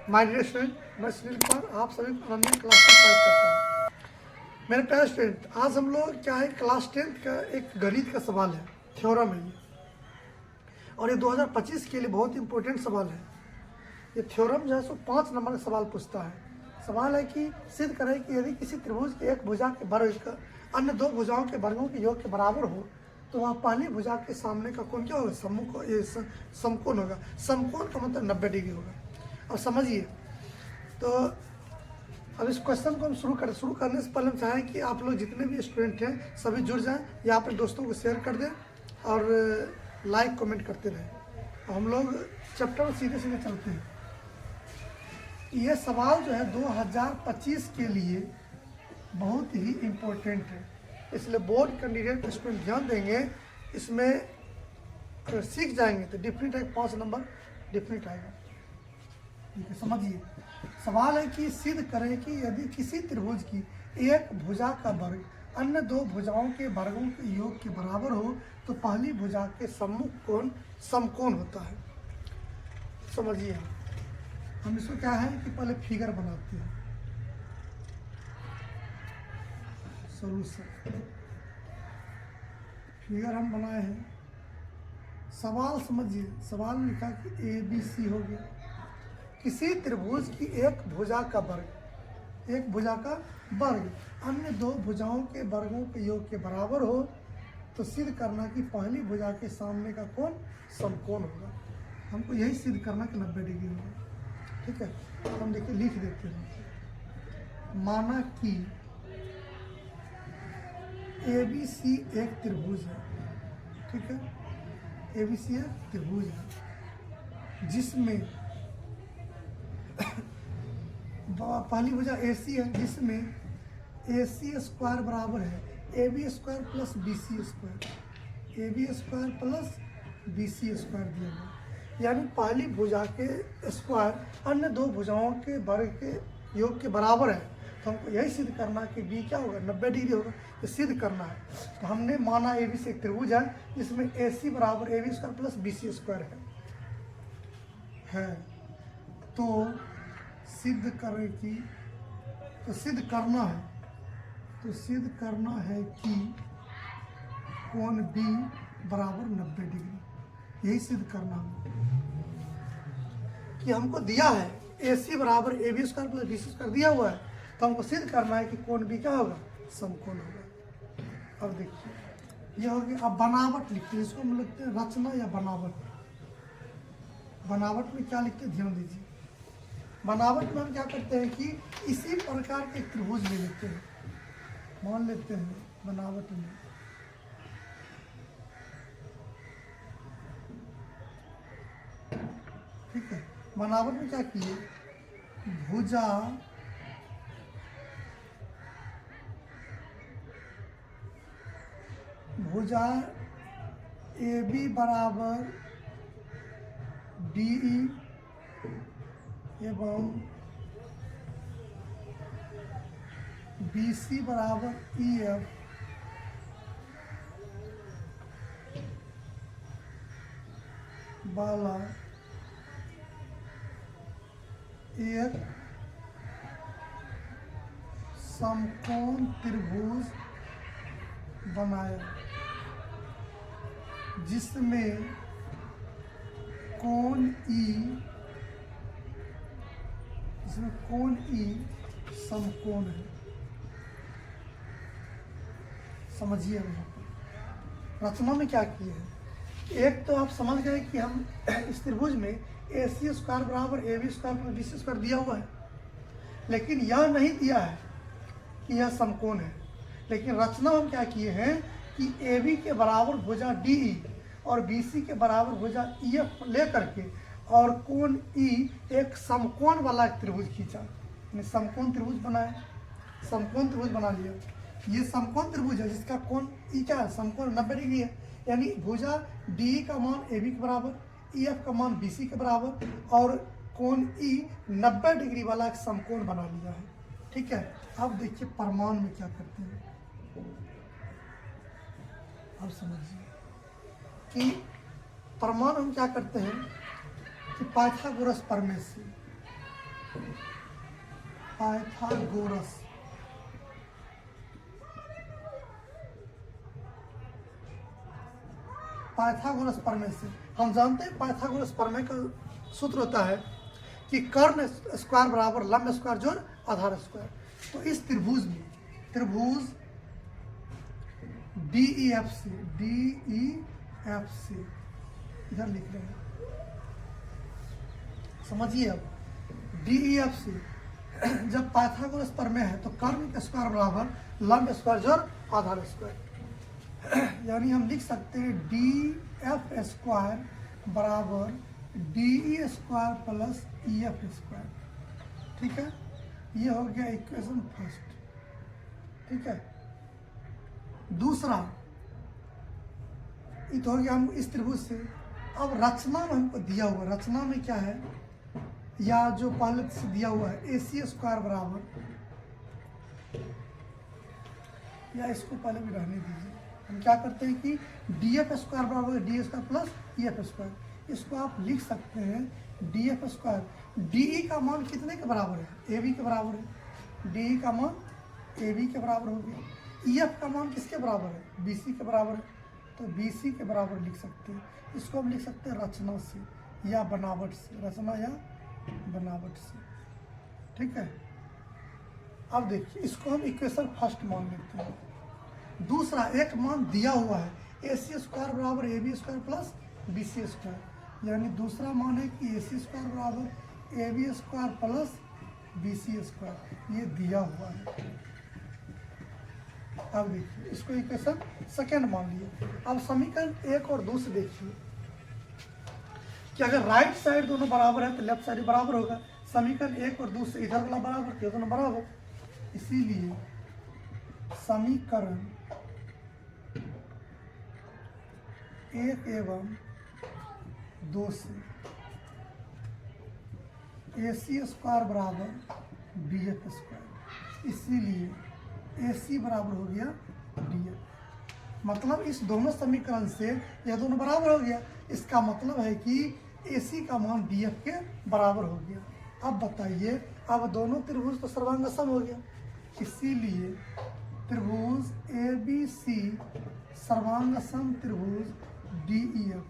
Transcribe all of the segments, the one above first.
My dear student, मैं सुनील कुमार आप सभी को अनन्या क्लास में स्वागत करता हूँ। मेरे प्यारे स्टूडेंट, आज हम लोग क्या है क्लास 10th का एक गणित का सवाल है, थ्योरम है ये, और ये 2025 के लिए बहुत इंपॉर्टेंट सवाल है। ये थ्योरम जो है सो 5 नंबर का सवाल पूछता है। सवाल है कि सिद्ध करें कि यदि किसी त्रिभुज के एक भुजा के वर्ग का अन्य दो भुजाओं के वर्गों के योग के बराबर हो तो वह पहली भुजा के सामने का कोण क्या होगा? सम्मुख ये समकोण होगा। समकोण का मतलब 90 डिग्री होगा। अब समझिए, तो अब इस क्वेश्चन को हम शुरू करने से पहले हम चाहें कि आप लोग जितने भी स्टूडेंट हैं सभी जुड़ जाएं या अपने दोस्तों को शेयर कर दें और लाइक कमेंट करते रहें। हम लोग चैप्टर में सीधे सीधे चलते हैं। ये सवाल जो है 2025 के लिए बहुत ही इम्पोर्टेंट है, इसलिए बोर्ड कैंडिडेट स्टूडेंट ध्यान देंगे। इसमें अगर सीख जाएंगे तो डिफरेंट है, 5 नंबर डिफरेंट आएगा। ठीक है, समझिए। सवाल है कि सिद्ध करें कि यदि किसी त्रिभुज की एक भुजा का वर्ग अन्य दो भुजाओं के वर्गों के योग के बराबर हो तो पहली भुजा के सम्मुख कोण समकोण होता है। समझिए, हम इसको क्या है कि पहले फिगर बनाते हैं। सॉल्यूशन फिगर हम बनाए हैं। सवाल समझिए, सवाल में लिखा कि ABC हो गया। किसी त्रिभुज की एक भुजा का वर्ग अन्य दो भुजाओं के वर्गों के योग के बराबर हो तो सिद्ध करना कि पहली भुजा के सामने का कोण समकोण होगा। हमको यही सिद्ध करना कि 90 डिग्री होगा। ठीक है, हम देखिए लिख देते हैं। माना कि ABC एक त्रिभुज है। ठीक है, ABC एक त्रिभुज है जिसमें पहली भुजा AC है, जिसमें AC स्क्वायर बराबर है AB square plus BC square. AB square plus BC square दिया गया, यानी पहली भुजा के स्क्वायर अन्य दो भुजाओं के वर्ग के योग के बराबर है। तो हमको यही सिद्ध करना कि B क्या होगा? 90 डिग्री होगा। ये सिद्ध करना है। तो हमने माना ABC एक त्रिभुज है जिसमें AC बराबर AB square plus BC square है। तो सिद्ध करें कि सिद्ध करना है कि कोण B बराबर 90 डिग्री। यही सिद्ध करना है कि हमको दिया है AC बराबर AB square plus BC square दिया हुआ है, तो हमको सिद्ध करना है कि कोण B क्या होगा? समकोण होगा। अब देखिए, यह हो गया। अब बनावट लिखते हैं, इसको हम लिखते हैं रचना या बनावट। बनावट में क्या लिखते हैं ध्यान दीजिए। बनावट में हम क्या करते हैं कि इसी प्रकार के त्रिभुज ले लेते हैं, मान लेते हैं बनावट में। ठीक है, बनावट में क्या किए? भुजा AB बराबर DE एवं BC बराबर EF वाला एक समकोण त्रिभुज बनाया जिसमें कोण E समकोण है। समझिए, रचना में क्या किए हैं? एक तो आप समझ गए कि हम इस त्रिभुज में AC स्क्वायर बराबर AB square plus BC square दिया हुआ है, लेकिन यह नहीं दिया है कि यह समकोण है। लेकिन रचना हम क्या किए हैं कि AB के बराबर भुजा DE और BC के बराबर भुजा EF ले करके और कोण E एक समकोण वाला एक त्रिभुज खींचा, समकोण त्रिभुज बनाया। समकोण त्रिभुज बना लिया। ये समकोण त्रिभुज है जिसका कोण E क्या है? समकोण 90 डिग्री है, यानी भुजा DE का मान AB के बराबर, EF का मान BC के बराबर और कोण E 90 डिग्री वाला एक समकोण बना लिया है। ठीक है, अब देखिए प्रमाण में क्या करते हैं। अब समझिए कि प्रमाण हम क्या करते हैं कि पाइथागोरस प्रमेय से पाइथागोरस। पाइथागोरस प्रमेय से हम जानते हैं पाइथागोरस प्रमेय का सूत्र होता है कि कर्ण स्क्वायर बराबर लंब स्क्वायर जोड़ आधार स्क्वायर। तो इस त्रिभुज में त्रिभुज DEFC इधर लिख रहे हैं, समझिए। अब DEFC जब पाइथागोरस प्रमेय है तो कर्ण का स्क्वायर बराबर लंब स्क्वायर जोड़ आधार स्क्वायर, यानी हम लिख सकते हैं DF स्क्वायर बराबर DE square plus EF square. ठीक है, ये हो गया इक्वेशन फर्स्ट। ठीक है, दूसरा ये तो हो गया हम इस त्रिभुज से। अब रचना में हमको दिया हुआ, रचना में क्या है या जो पहले से दिया हुआ है AC स्क्वायर बराबर, या इसको पहले भी रहने दीजिए। हम क्या करते हैं कि DF स्क्वायर बराबर DE square plus EF square, इसको आप लिख सकते हैं DF स्क्वायर। DE का मान कितने के बराबर है? AB के बराबर है। DE का मान AB के बराबर हो गया। EF का मान किसके बराबर है? BC के बराबर है, तो BC के बराबर लिख सकते हैं। इसको हम लिख सकते हैं रचना से या बनावट से, रचना या बनावट से। ठीक है, अब देखिए इसको हम इक्वेशन फर्स्ट मान लेते हैं। दूसरा एक मान दिया हुआ है AC स्क्वायर बराबर AB square plus BC square, यानी दूसरा मान है कि AC स्क्वायर बराबर AB square plus BC square, ये दिया हुआ है। अब देखिए इसको इक्वेशन सेकेंड मान लिया। अब समीकरण 1 और 2 से देखिए कि अगर राइट साइड दोनों बराबर है तो लेफ्ट साइड बराबर होगा। समीकरण 1 और 2 से इधर वाला बराबर, ये दोनों बराबर, इसीलिए समीकरण 1 एवं 2 से AC स्क्वायर बराबर BF स्क्वायर, इसीलिए AC बराबर हो गया DF। मतलब इस दोनों समीकरण से यह दोनों बराबर हो गया, इसका मतलब है कि AC का मान DF के बराबर हो गया। अब बताइए, अब दोनों त्रिभुज तो सर्वांग सम हो गया, इसीलिए त्रिभुज ABC सर्वांग सम त्रिभुज DEF,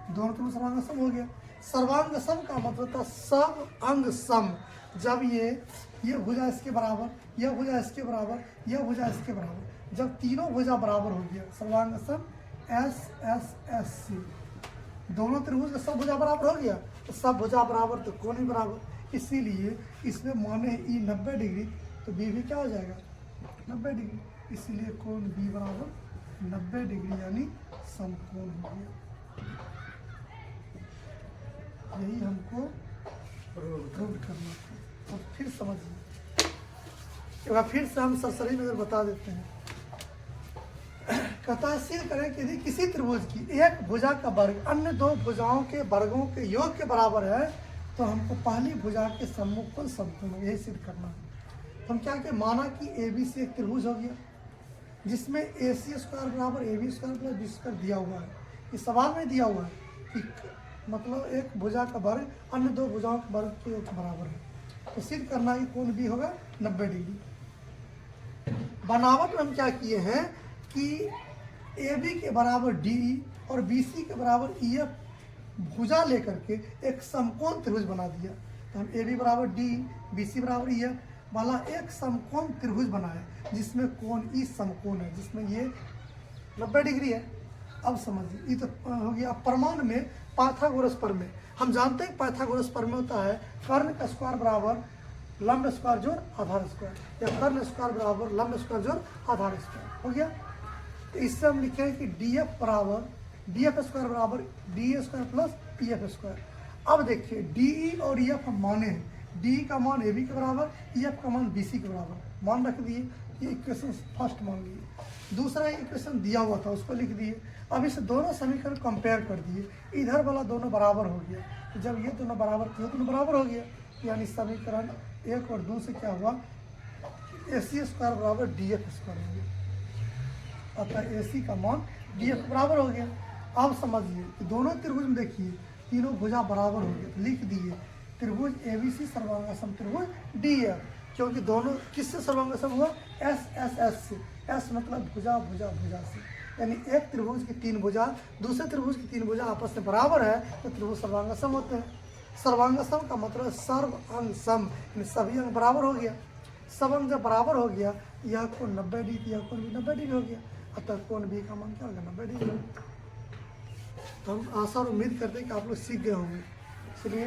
दोनों त्रिभुज सर्वांग सम हो गया। सर्वांग सम का मतलब था सब अंग सम। जब ये भुजा इसके बराबर, यह भुजा इसके बराबर, यह भुजा इसके बराबर, जब तीनों भुजा बराबर हो गया सर्वांग सम SSSC, दोनों त्रिभुज का सब भुजा बराबर हो गया, तो सब भुजा बराबर तो कोण भी बराबर, इसीलिए इसमें माने E 90 डिग्री, तो B भी क्या हो जाएगा 90 डिग्री, इसीलिए कोण B बराबर 90 डिग्री यानी समकोण हो गया। यही हमको प्रूव करना था। तो फिर समझिए, एक बार फिर से हम सरसरी नजर बता देते हैं। कहता है सिद्ध करें कि यदि किसी त्रिभुज की एक भुजा का वर्ग अन्य दो भुजाओं के वर्गों के योग के बराबर है तो हमको पहली भुजा के सम्मुख कोण समकोण, यही सिद्ध करना है। तो हम क्या कहें, माना कि ABC एक त्रिभुज हो गया जिसमें AC स्क्वायर बराबर AB square plus BC square दिया हुआ है। इस सवाल में दिया हुआ है कि मतलब एक भुजा का वर्ग अन्य दो भुजाओं के वर्ग के बराबर है, तो सिद्ध करना है कोण B होगा 90 डिग्री। बनावट में हम क्या किए हैं कि AB के बराबर DE और BC के बराबर EF भुजा लेकर के एक समकोण त्रिभुज बना दिया। तो हम AB बराबर DE BC बराबर EF वाला एक समकोण त्रिभुज बनाया जिसमें कोण E समकोण है, जिसमें ये 90 डिग्री है। अब समझिए, ये तो हो गया प्रमाण में पाइथागोरस प्रमेय। हम जानते हैं पाइथागोरस प्रमेय होता है कर्ण का स्क्वायर बराबर लंब स्क्वायर जोड़ आधार स्क्वायर, या कर्ण स्क्वायर बराबर लंब स्क्वायर जोड़ आधार स्क्वायर हो गया। तो इससे हम लिखें कि DF स्क्वायर बराबर DE square plus EF square. अब देखिए DE और EF हम माने हैं, DE का मान AB के बराबर, EF का मान BC के बराबर मान रख दिए, ये इक्वेशन फर्स्ट मान लिए। दूसरा इक्वेशन दिया हुआ था उसको लिख दिए। अब इस दोनों समीकरण कंपेयर कर दिए, इधर वाला दोनों बराबर हो गया, तो जब ये दोनों बराबर थे दोनों बराबर हो गया, यानी समीकरण 1 और 2 से क्या हुआ, AC स्क्वायर बराबर DF स्क्वायर हो गया, अतः AC का मान DF बराबर हो गया। अब समझिए कि दोनों त्रिभुज में देखिए तीनों भुजा बराबर हो गया, तो लिख दिए त्रिभुज ABC सर्वांग समत्रिभुज डी है, क्योंकि दोनों किससे सर्वांग सम हुआ? एस से। एस मतलब भुजा भुजा भुजा से, यानी एक त्रिभुज की 3 भुजा दूसरे त्रिभुज की 3 भुजा आपस में बराबर है तो त्रिभुज सर्वांग सम होते हैं। सर्वांग सम का मतलब सर्व अंग सम, यानी सभी अंग बराबर हो गया। सब अंग जब बराबर हो गया, यह कोण 90 डिग्री, यह कोण भी 90 डिग्री हो गया, अतः कोण बी का मान क्या होगा? 90 डिग्री। तो हम आशा और उम्मीद करते हैं कि आप लोग सीख गए होंगे, इसलिए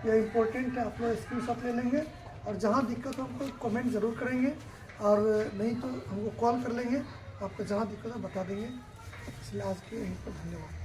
यह इम्पोर्टेंट है, आप लोग स्क्रीनशॉट ले लेंगे और जहाँ दिक्कत हो हमको कमेंट ज़रूर करेंगे, और नहीं तो हमको कॉल कर लेंगे, आपको जहाँ दिक्कत हो बता देंगे। इसलिए आज के यहीं पर धन्यवाद।